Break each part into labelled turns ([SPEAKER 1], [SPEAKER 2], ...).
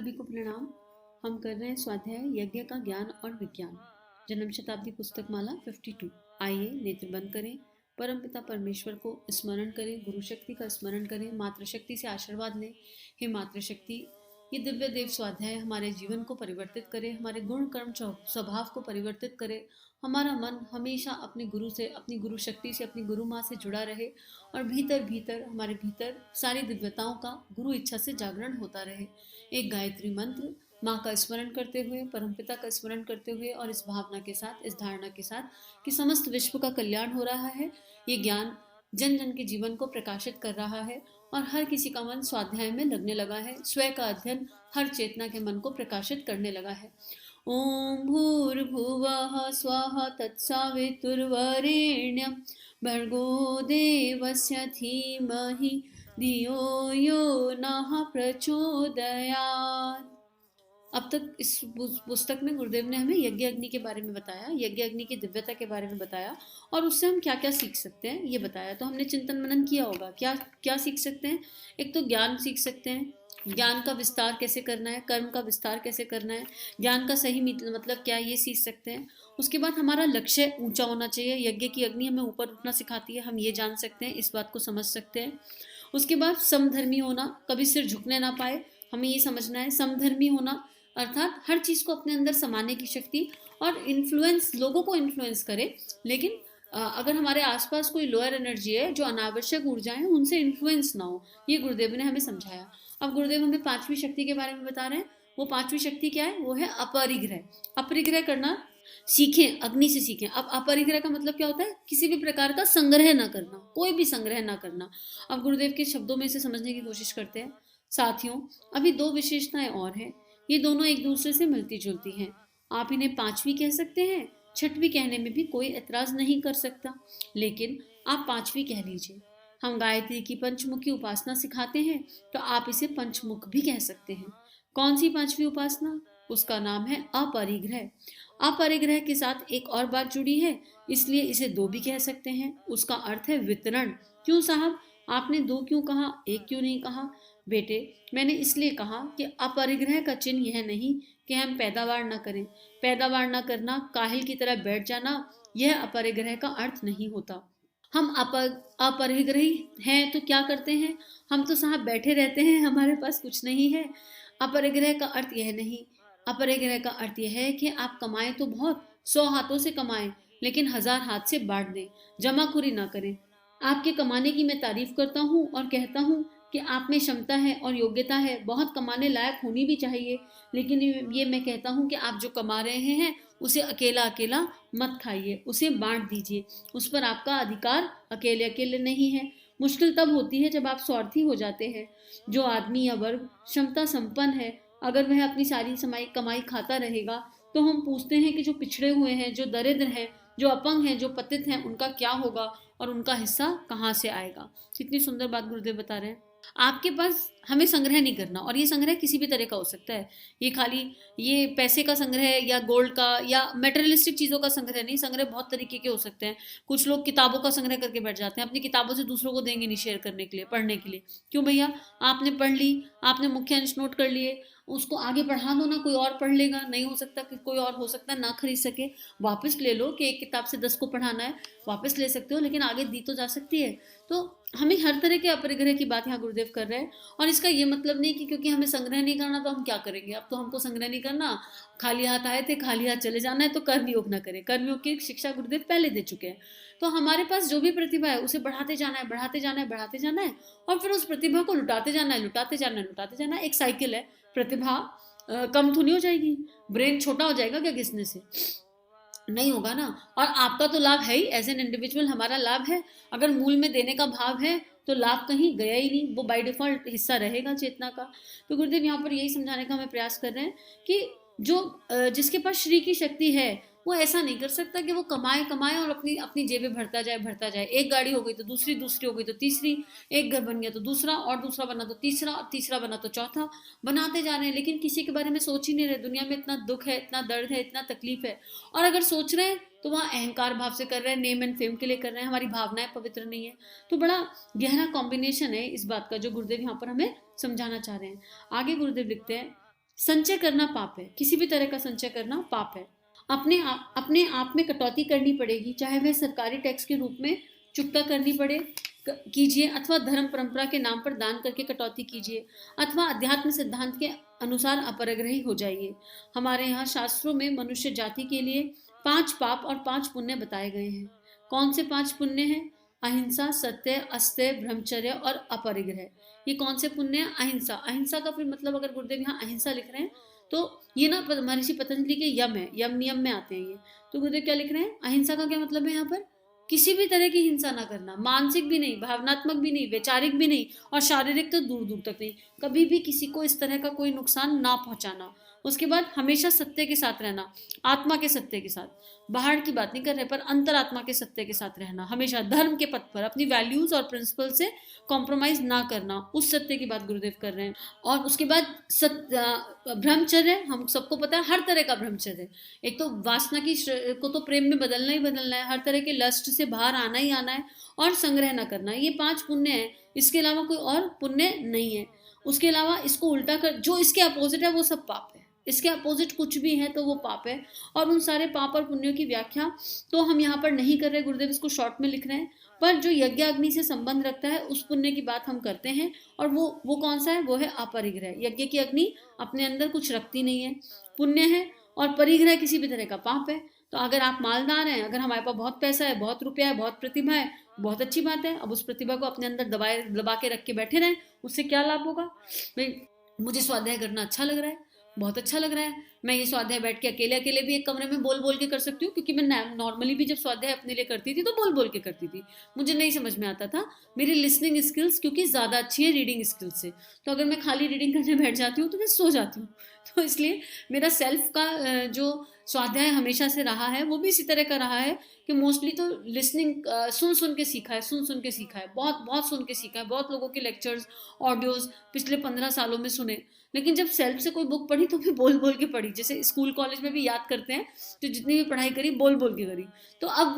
[SPEAKER 1] सभी को प्रणाम। हम कर रहे हैं स्वाध्याय यज्ञ का ज्ञान और विज्ञान, जन्म शताब्दी पुस्तक माला 52। आइए नेत्र बंद करें, परमपिता परमेश्वर को स्मरण करें, गुरु शक्ति का स्मरण करें, मातृशक्ति से आशीर्वाद लें। हे मातृशक्ति, ये दिव्य देव स्वाध्याय हमारे जीवन को परिवर्तित करे, हमारे गुण कर्म स्वभाव को परिवर्तित करे, हमारा मन हमेशा अपने गुरु से, अपनी गुरु शक्ति से, अपनी गुरु माँ से जुड़ा रहे और भीतर भीतर हमारे भीतर सारी दिव्यताओं का गुरु इच्छा से जागरण होता रहे। एक गायत्री मंत्र माँ का स्मरण करते हुए, परमपिता का स्मरण करते हुए और इस भावना के साथ, इस धारणा के साथ कि समस्त विश्व का कल्याण हो रहा है, ये ज्ञान जन जन के जीवन को प्रकाशित कर रहा है और हर किसी का मन स्वाध्याय में लगने लगा है। स्वयं का अध्ययन हर चेतना के मन को प्रकाशित करने लगा है। ओम भूर्भुवः स्वः तत्सवितुर्वरेण्यं भर्गो देवस्य धीमहि धियो यो नः प्रचोदयात्। अब तक इस पुस्तक में गुरुदेव ने हमें यज्ञ अग्नि के बारे में बताया, यज्ञ अग्नि की दिव्यता के बारे में बताया और उससे हम क्या क्या सीख सकते हैं ये बताया। तो हमने चिंतन मनन किया होगा, क्या क्या सीख सकते हैं। एक तो ज्ञान सीख सकते हैं, ज्ञान का विस्तार कैसे करना है, कर्म का विस्तार कैसे करना है, ज्ञान का सही मतलब क्या है ये सीख सकते हैं। उसके बाद हमारा लक्ष्य ऊंचा होना चाहिए, यज्ञ की अग्नि हमें ऊपर उठना सिखाती है, हम ये जान सकते हैं, इस बात को समझ सकते हैं। उसके बाद समधर्मी होना, कभी सिर झुकने ना पाए, हमें ये समझना है। समधर्मी होना अर्थात हर चीज़ को अपने अंदर समाने की शक्ति और इन्फ्लुएंस, लोगों को इन्फ्लुएंस करे, लेकिन अगर हमारे आसपास कोई लोअर एनर्जी है जो अनावश्यक ऊर्जा है उनसे इन्फ्लुएंस ना हो, ये गुरुदेव ने हमें समझाया। अब गुरुदेव हमें पांचवी शक्ति के बारे में बता रहे हैं। वो पांचवी शक्ति क्या है? वो है अपरिग्रह। अपरिग्रह करना सीखें, अग्नि से सीखें। अब अपरिग्रह का मतलब क्या होता है? किसी भी प्रकार का संग्रह ना करना, कोई भी संग्रह ना करना। अब गुरुदेव के शब्दों में इसे समझने की कोशिश करते हैं। साथियों, अभी दो विशेषताएं और हैं, ये दोनों एक दूसरे से मिलती जुलती हैं। आप इन्हें पांचवी कह सकते हैं, छठवीं कहने में भी कोई एतराज नहीं कर सकता, लेकिन आप पांचवी कह लीजिए। हम गायत्री की पंचमुखी उपासना सिखाते हैं, तो आप इसे पंचमुख भी कह सकते हैं। कौन सी पांचवी उपासना? उसका नाम है अपरिग्रह। अपरिग्रह के साथ एक और बात जुड़ी है, इसलिए इसे दो भी कह सकते हैं। उसका अर्थ है वितरण। क्यों साहब, आपने दो क्यों कहा, एक क्यों नहीं कहा? बेटे, मैंने इसलिए कहा कि अपरिग्रह का चिन्ह यह नहीं कि हम पैदावार न करें। पैदावार न करना, काहिल की तरह बैठ जाना, यह अपरिग्रह का अर्थ नहीं होता। हम अपरिग्रही हैं तो क्या करते हैं? हम तो साहब बैठे रहते हैं, हमारे पास कुछ नहीं है। अपरिग्रह का अर्थ यह नहीं। अपरिग्रह का अर्थ यह है कि आप कमाएं तो बहुत, 100 हाथों से कमाएं, लेकिन 1000 हाथ से बांट दें, जमाखोरी ना करें। आपके कमाने की मैं तारीफ करता हूँ और कहता हूँ कि आप में क्षमता है और योग्यता है, बहुत कमाने लायक होनी भी चाहिए, लेकिन ये मैं कहता हूँ कि आप जो कमा रहे हैं उसे अकेला अकेला मत खाइए, उसे बांट दीजिए। उस पर आपका अधिकार अकेले अकेले नहीं है। मुश्किल तब होती है जब आप स्वार्थी हो जाते हैं। जो आदमी या वर्ग क्षमता संपन्न है, अगर वह अपनी सारी कमाई खाता रहेगा तो हम पूछते हैं कि जो पिछड़े हुए हैं, जो दरिद्र हैं, जो अपंग हैं, जो पतित हैं, उनका क्या होगा और उनका हिस्सा कहाँ से आएगा। कितनी सुंदर बात गुरुदेव बता रहे हैं। आपके पास हमें संग्रह नहीं करना, और ये संग्रह किसी भी तरह का हो सकता है। ये खाली ये पैसे का संग्रह या गोल्ड का या मेटेरियलिस्टिक चीज़ों का संग्रह नहीं। संग्रह बहुत तरीके के हो सकते हैं। कुछ लोग किताबों का संग्रह करके बैठ जाते हैं, अपनी किताबों से दूसरों को देंगे नहीं शेयर करने के लिए, पढ़ने के लिए। क्यों भैया, आपने पढ़ ली, आपने मुख्य अंश नोट कर लिए, उसको आगे बढ़ा दो ना, कोई और पढ़ लेगा। नहीं हो सकता कि कोई और हो सकता है ना खरीद सके, वापस ले लो कि एक किताब से 10 को पढ़ाना है, वापस ले सकते हो, लेकिन आगे दी तो जा सकती है। तो हमें हर तरह के अपरिग्रह की बात यहाँ गुरुदेव कर रहे हैं। और इसका ये मतलब नहीं कि क्योंकि हमें संग्रह नहीं करना तो हम क्या करेंगे। अब तो हमको संग्रह नहीं करना, खाली हाथ आए थे खाली हाथ चले जाना है, तो कर्मयोग न करें। कर्मयोग की शिक्षा गुरुदेव पहले दे चुके हैं। तो हमारे पास जो भी प्रतिभा है उसे बढ़ाते जाना है, बढ़ाते जाना है, बढ़ाते जाना है, और फिर उस प्रतिभा को लुटाते जाना है, लुटाते जाना है, लुटाते जाना है। एक साइकिल है। प्रतिभा कम तो नहीं हो जाएगी, ब्रेन छोटा हो जाएगा क्या घिसने से? नहीं होगा ना। और आपका तो लाभ है ही, एज एन इंडिविजुअल हमारा लाभ है। अगर मूल में देने का भाव है तो लाभ कहीं गया ही नहीं, वो बाय डिफॉल्ट हिस्सा रहेगा चेतना का। तो गुरुदेव यहाँ पर यही समझाने का हमें प्रयास कर रहे हैं कि जो जिसके पास श्री की शक्ति है वो ऐसा नहीं कर सकता कि वो कमाए कमाए और अपनी अपनी जेबें भरता जाए भरता जाए। एक गाड़ी हो गई तो दूसरी, दूसरी हो गई तो तीसरी, एक घर बन गया तो दूसरा, और दूसरा बना तो तीसरा, और तीसरा बना तो चौथा, बनाते जा रहे हैं, लेकिन किसी के बारे में सोच ही नहीं रहे। दुनिया में इतना दुख है, इतना दर्द है, इतना तकलीफ है, और अगर सोच रहे हैं तो वहाँ अहंकार भाव से कर रहे हैं, नेम एंड फेम के लिए कर रहे हैं, हमारी भावनाएं पवित्र नहीं है। तो बड़ा गहरा कॉम्बिनेशन है इस बात का जो गुरुदेव यहाँ पर हमें समझाना चाह रहे हैं। आगे गुरुदेव लिखते हैं, संचय करना पाप है, किसी भी तरह का संचय करना पाप है। अपने आप में कटौती करनी पड़ेगी, चाहे वह सरकारी टैक्स के रूप में चुकता करनी पड़े कीजिए, अथवा धर्म परंपरा के नाम पर दान करके कटौती कीजिए, अथवा अध्यात्म सिद्धांत के अनुसार अपरिग्रही हो जाइए। हमारे यहाँ शास्त्रों में मनुष्य जाति के लिए 5 पाप और 5 पुण्य बताए गए हैं। कौन से 5 पुण्य हैं? अहिंसा, सत्य, अस्त्य, ब्रह्मचर्य और अपरिग्रह। ये कौन से पुण्य है? अहिंसा। अहिंसा का फिर मतलब, अगर गुरुदेव यहाँ अहिंसा लिख रहे हैं तो ये ना महर्षि पतंजलि के यम है, यम नियम में आते हैं ये। तो गुरुदेव क्या लिख रहे हैं? अहिंसा का क्या मतलब है यहाँ पर? किसी भी तरह की हिंसा ना करना, मानसिक भी नहीं, भावनात्मक भी नहीं, वैचारिक भी नहीं, और शारीरिक तो दूर दूर तक नहीं। कभी भी किसी को इस तरह का कोई नुकसान ना पहुंचाना। उसके बाद हमेशा सत्य के साथ रहना, आत्मा के सत्य के साथ, बाहर की बात नहीं कर रहे पर अंतरात्मा के सत्य के साथ रहना, हमेशा धर्म के पथ पर अपनी वैल्यूज और प्रिंसिपल से कॉम्प्रोमाइज ना करना, उस सत्य की बात गुरुदेव कर रहे हैं। और उसके बाद ब्रह्मचर्य, हम सबको पता है हर तरह का ब्रह्मचर्य। एक तो वासना की को तो प्रेम में बदलना ही बदलना है, हर तरह के लस्ट से बाहर आना ही आना है, और संग्रह ना करना। ये 5 पुण्य है, इसके अलावा कोई और पुण्य नहीं है। उसके अलावा इसको उल्टा कर, जो इसके अपोजिट है वो सब पाप है। इसके अपोजिट कुछ भी है तो वो पाप है। और उन सारे पाप और पुण्यों की व्याख्या तो हम यहाँ पर नहीं कर रहे, गुरुदेव इसको शॉर्ट में लिख रहे हैं। पर जो यज्ञ अग्नि से संबंध रखता है उस पुण्य की बात हम करते हैं, और वो कौन सा है? वो है अपरिग्रह। यज्ञ की अग्नि अपने अंदर कुछ रखती नहीं है, पुण्य है, और परिग्रह किसी भी तरह का पाप है। तो अगर आप मालदार हैं, अगर हमारे पास बहुत पैसा है, बहुत रुपया है, बहुत प्रतिभा है, बहुत अच्छी बात है। अब उस प्रतिभा को अपने अंदर दबा के रख के बैठे रहें, उससे क्या लाभ होगा? भाई मुझे स्वाध्याय करना अच्छा लग रहा है, बहुत अच्छा लग रहा है, मैं ये स्वाध्याय बैठ के अकेले अकेले भी एक कमरे में बोल बोल के कर सकती हूँ, क्योंकि मैं नॉर्मली भी जब स्वाध्याय अपने लिए करती थी तो बोल बोल के करती थी, मुझे नहीं समझ में आता था। मेरी लिसनिंग स्किल्स क्योंकि ज़्यादा अच्छी है रीडिंग स्किल्स से, तो अगर मैं खाली रीडिंग करने बैठ जाती हूँ तो मैं सो जाती हूँ। तो इसलिए मेरा सेल्फ का जो स्वाध्याय हमेशा से रहा है वो भी इसी तरह का रहा है कि मोस्टली तो लिसनिंग सुन सुन के सीखा है, सुन सुन के सीखा है, बहुत बहुत सुन के सीखा है, बहुत लोगों के लेक्चर्स ऑडियोज पिछले 15 सालों में सुने। लेकिन जब सेल्फ से कोई बुक पढ़ी तो भी बोल बोल के पढ़ी, जैसे स्कूल कॉलेज में भी याद करते हैं तो जितनी भी पढ़ाई करी बोल बोल के करी। तो अब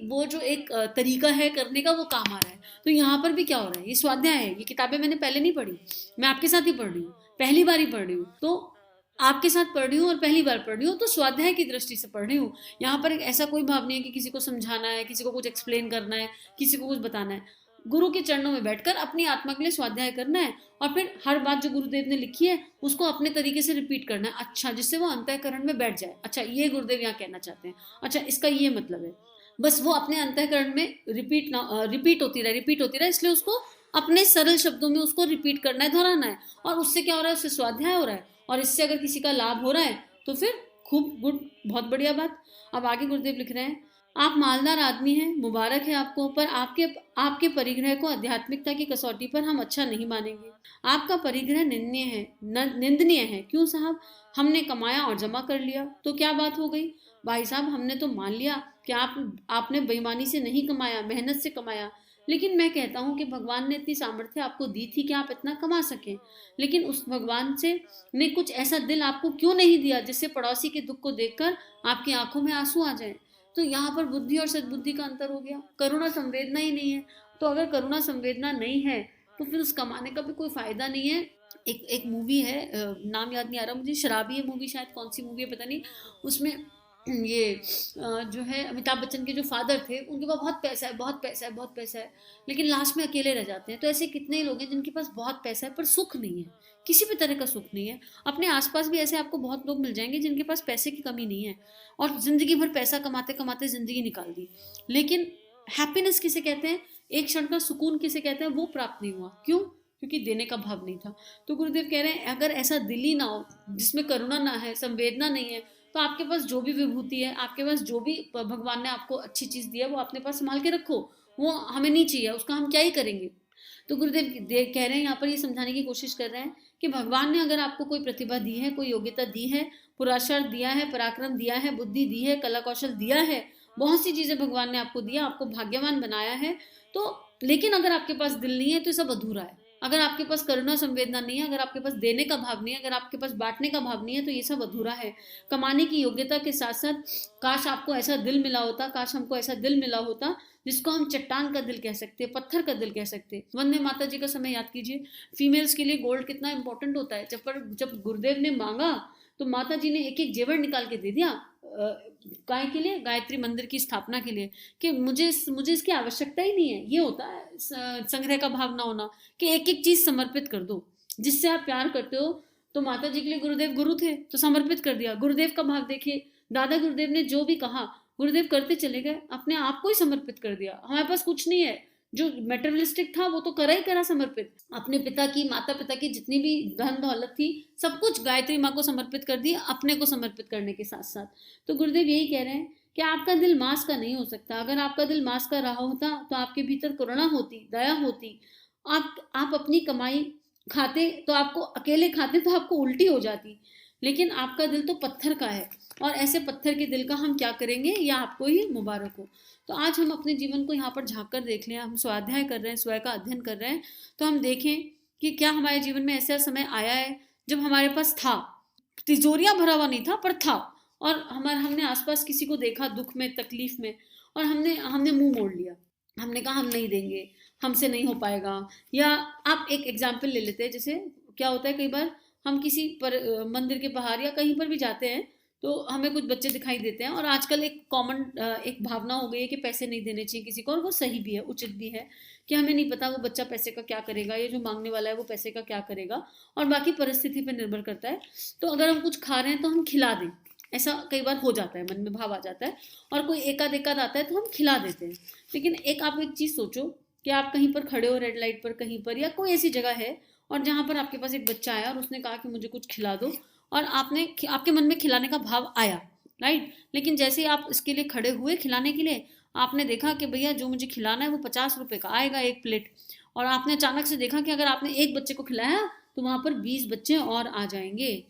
[SPEAKER 1] वो जो एक तरीका है करने का वो काम आ रहा है। तो यहाँ पर भी क्या हो रहा है? ये स्वाध्याय है, ये किताबें मैंने पहले नहीं पढ़ी, मैं आपके साथ ही पढ़ रही हूँ, पहली बार ही पढ़ रही हूँ। तो आपके साथ पढ़ रही हूँ और पहली बार पढ़ रही हूँ, तो स्वाध्याय की दृष्टि से पढ़ रही हूँ। यहाँ पर एक ऐसा कोई भाव नहीं है कि किसी को समझाना है, किसी को कुछ एक्सप्लेन करना है, किसी को कुछ बताना है। गुरु के चरणों में बैठकर अपनी आत्मा के लिए स्वाध्याय करना है, और फिर हर बात जो गुरुदेव ने लिखी है उसको अपने तरीके से रिपीट करना है, अच्छा, जिससे वो अंतःकरण में बैठ जाए। अच्छा, ये गुरुदेव यहाँ कहना चाहते हैं, अच्छा इसका ये मतलब है, बस वो अपने अंतःकरण में रिपीट होती रहे, इसलिए उसको अपने सरल शब्दों में उसको रिपीट करना है, दोहराना है। और उससे क्या हो रहा है? उससे स्वाध्याय हो रहा है, और इससे अगर किसी का लाभ हो रहा है तो फिर खूब गुड, बहुत बढ़िया बात। अब आगे गुरुदेव लिख रहे हैं, आप मालदार आदमी हैं, मुबारक है आपको, पर आपके परिग्रह को आध्यात्मिकता की कसौटी पर हम अच्छा नहीं मानेंगे। आपका परिग्रह निंदनीय है। क्यों साहब? हमने कमाया और जमा कर लिया तो क्या बात हो गई? भाई साहब, हमने तो मान लिया कि आपने बेईमानी से नहीं कमाया, मेहनत से कमाया, लेकिन मैं कहता हूँ कि भगवान ने इतनी सामर्थ्य आपको दी थी कि आप इतना कमा सकें, लेकिन उस भगवान से ने कुछ ऐसा दिल आपको क्यों नहीं दिया जिससे पड़ोसी के दुख को देखकर आपकी आंखों में आंसू आ जाए? तो यहाँ पर बुद्धि और सद्बुद्धि का अंतर हो गया। करुणा संवेदना ही नहीं है। तो अगर करुणा संवेदना नहीं है तो फिर उस कमाने का भी कोई फायदा नहीं है। एक मूवी है, नाम याद नहीं आ रहा मुझे, शराबी है मूवी, शायद कौन सी मूवी है पता नहीं, उसमें ये जो है अमिताभ बच्चन के जो फादर थे, उनके पास बहुत पैसा है, बहुत पैसा है, बहुत पैसा है, लेकिन लास्ट में अकेले रह जाते हैं। तो ऐसे कितने लोग हैं जिनके पास बहुत पैसा है पर सुख नहीं है, किसी भी तरह का सुख नहीं है। अपने आसपास भी ऐसे आपको बहुत लोग मिल जाएंगे जिनके पास पैसे की कमी नहीं है, और जिंदगी भर पैसा कमाते कमाते जिंदगी निकाल दी, लेकिन हैप्पीनेस किसे कहते हैं, एक क्षण का सुकून किसे कहते हैं, वो प्राप्त नहीं हुआ। क्यों? क्योंकि देने का भाव नहीं था। तो गुरुदेव कह रहे हैं, अगर ऐसा दिल ही ना हो जिसमें करुणा ना है, संवेदना नहीं है, तो आपके पास जो भी विभूति है, आपके पास जो भी भगवान ने आपको अच्छी चीज दी है, वो अपने पास संभाल के रखो, वो हमें नहीं चाहिए, उसका हम क्या ही करेंगे। तो गुरुदेव कह रहे हैं, यहाँ पर ये समझाने की कोशिश कर रहे हैं कि भगवान ने अगर आपको कोई प्रतिभा दी है, कोई योग्यता दी है, पुरुषार्थ दिया है, पराक्रम दिया है, बुद्धि दी है, कला कौशल दिया है, बहुत सी चीजें भगवान ने आपको दिया, आपको भाग्यवान बनाया है, तो लेकिन अगर आपके पास दिल नहीं है तो सब अधूरा है। अगर आपके पास करुणा संवेदना नहीं है, अगर आपके पास देने का भाव नहीं है, अगर आपके पास बांटने का भाव नहीं है, तो ये सब अधूरा है। कमाने की योग्यता के साथ साथ काश आपको ऐसा दिल मिला होता, काश हमको ऐसा दिल मिला होता जिसको हम चट्टान का दिल कह सकते, पत्थर का दिल कह सकते। वंदे माता जी का समय याद कीजिए, फीमेल्स के लिए गोल्ड कितना इंपॉर्टेंट होता है। जब गुरुदेव ने मांगा तो माता जी ने एक एक जेवर निकाल के दे दिया, काय के लिए, गायत्री मंदिर की स्थापना के लिए, कि मुझे इसकी आवश्यकता ही नहीं है। ये होता है संग्रह का भाव ना होना, कि एक एक चीज समर्पित कर दो जिससे आप प्यार करते हो। तो माता जी के लिए गुरुदेव गुरु थे तो समर्पित कर दिया। गुरुदेव का भाव देखिए, दादा गुरुदेव ने जो भी कहा गुरुदेव करते चले गए, अपने आप को ही समर्पित कर दिया। हमारे पास कुछ नहीं है, जो मेटेरियलिस्टिक था वो तो करा ही करा समर्पित। अपने पिता की, माता पिता की जितनी भी धन दौलत थी सब कुछ गायत्री माँ को समर्पित कर दिया, अपने को समर्पित करने के साथ साथ। तो गुरुदेव यही कह रहे हैं कि आपका दिल मांस का नहीं हो सकता। अगर आपका दिल मांस का रहा होता तो आपके भीतर करुणा होती, दया होती। आप अपनी कमाई खाते तो आपको अकेले खाते तो आपको उल्टी हो जाती, लेकिन आपका दिल तो पत्थर का है, और ऐसे पत्थर के दिल का हम क्या करेंगे, या आपको ही मुबारक हो। तो आज हम अपने जीवन को यहाँ पर झांक कर देख लें, हम स्वाध्याय कर रहे हैं, स्वयं का अध्ययन कर रहे हैं, तो हम देखें कि क्या हमारे जीवन में ऐसा समय आया है जब हमारे पास था, तिजोरियां भरा हुआ नहीं था पर था, और हमने आसपास किसी को देखा दुख में, तकलीफ में, और हमने मुंह मोड़ लिया, हमने कहा हम नहीं देंगे, हमसे नहीं हो पाएगा। या आप एक एग्जाम्पल ले लेते हैं, जैसे क्या होता है कई बार हम किसी मंदिर के बाहर या कहीं पर भी जाते हैं तो हमें कुछ बच्चे दिखाई देते हैं, और आजकल एक कॉमन एक भावना हो गई है कि पैसे नहीं देने चाहिए किसी को, और वो सही भी है, उचित भी है, कि हमें नहीं पता वो बच्चा पैसे का क्या करेगा, ये जो मांगने वाला है वो पैसे का क्या करेगा, और बाकी परिस्थिति पर निर्भर करता है। तो अगर हम कुछ खा रहे हैं तो हम खिला दें, ऐसा कई बार हो जाता है, मन में भाव आ जाता है, और कोई एकाध आता है तो हम खिला देते हैं। लेकिन आप एक चीज़ सोचो कि आप कहीं पर खड़े हो, रेड लाइट पर कहीं पर, या कोई ऐसी जगह है, और जहाँ पर आपके पास एक बच्चा आया और उसने कहा कि मुझे कुछ खिला दो, और आपके मन में खिलाने का भाव आया, राइट, लेकिन जैसे ही आप इसके लिए खड़े हुए खिलाने के लिए, आपने देखा कि भैया जो मुझे खिलाना है वो 50 रुपए का आएगा एक प्लेट, और आपने अचानक से देखा कि अगर आपने एक बच्चे को खिलाया तो वहाँ पर 20 बच्चे और आ जाएंगे,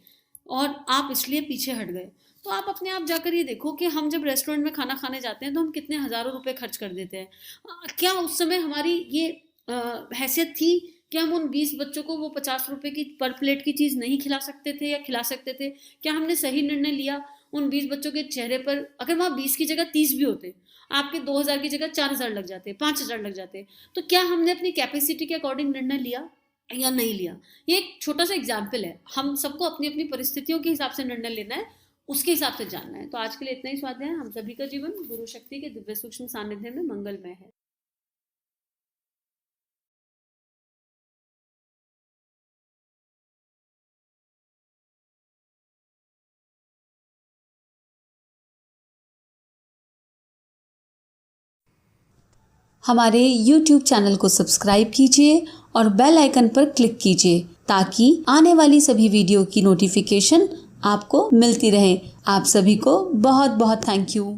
[SPEAKER 1] और आप इसलिए पीछे हट गए। तो आप अपने आप जाकर ये देखो कि हम जब रेस्टोरेंट में खाना खाने जाते हैं तो हम कितने हज़ारों रुपए खर्च कर देते हैं। क्या उस समय हमारी ये हैसियत थी कि हम उन 20 बच्चों को वो 50 रुपए की पर प्लेट की चीज़ नहीं खिला सकते थे या खिला सकते थे? क्या हमने सही निर्णय लिया? उन 20 बच्चों के चेहरे पर अगर वहाँ 20 की जगह 30 भी होते, आपके 2000 की जगह 4000 लग जाते, 5000 लग जाते, तो क्या हमने अपनी कैपेसिटी के अकॉर्डिंग निर्णय लिया या नहीं लिया? ये एक छोटा सा एग्जाम्पल है। हम सबको अपनी अपनी परिस्थितियों के हिसाब से निर्णय लेना है, उसके हिसाब से जानना है। तो आज के लिए इतना ही स्वाध्याय है। हम सभी का जीवन गुरु शक्ति के दिव्य सूक्ष्म सानिध्य में मंगलमय है।
[SPEAKER 2] हमारे YouTube चैनल को सब्सक्राइब कीजिए और बेल आइकन पर क्लिक कीजिए ताकि आने वाली सभी वीडियो की नोटिफिकेशन आपको मिलती रहे। आप सभी को बहुत बहुत थैंक यू।